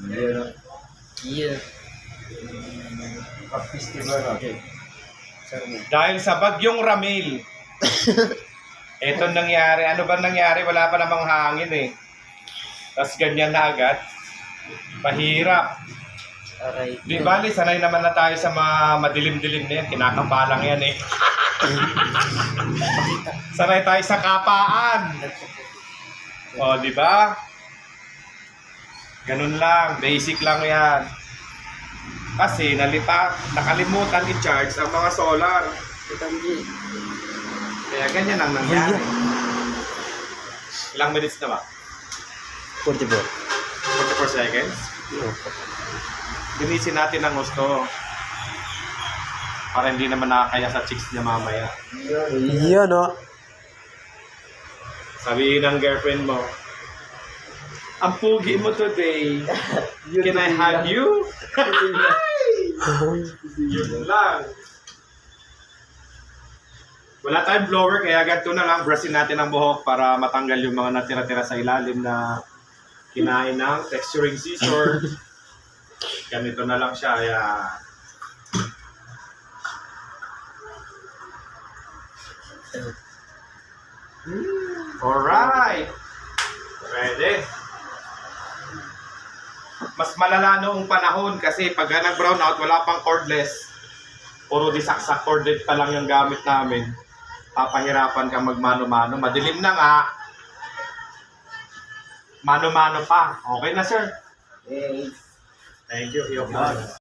Ayun. Yeah. Festival. Okay. Dahil sa bagyong Ramil. Ito nangyari. Ano ba nangyari? Wala pa namang hangin eh. Tapos ganyan na agad. Mahirap. Aray. Di bali, sanay naman na tayo sa mga madilim-dilim na yan. Kinakapalang yan eh. Sanay tayo sa kapaan. O, di ba? Ganun lang. Basic lang yan. Kasi nakalimutan i-charge ang mga solar. Kaya ganyan ang nangyari. Ilang minutes na ba? 44. 44 seconds? Linisin natin ang gusto. Para hindi naman nakakaya sa chicks niya mamaya. Yun, no? Sabihin ng girlfriend mo, ang pugi mo today. Can I hug you? Yun lang. Wala tayong blower kaya ganito na lang. Brushin natin ang buhok para matanggal yung mga natira-tira sa ilalim na kinain ng texturing scissor. Ganito na lang siya. Ayan. Alright. Ready? Mas malala noong panahon kasi pag nag-brown out, wala pang cordless. Puro disaksak corded pa lang yung gamit namin. Papahirapan ka magmano-mano. Madilim na nga. Mano-mano pa. Okay na, sir? Yes. Thank you.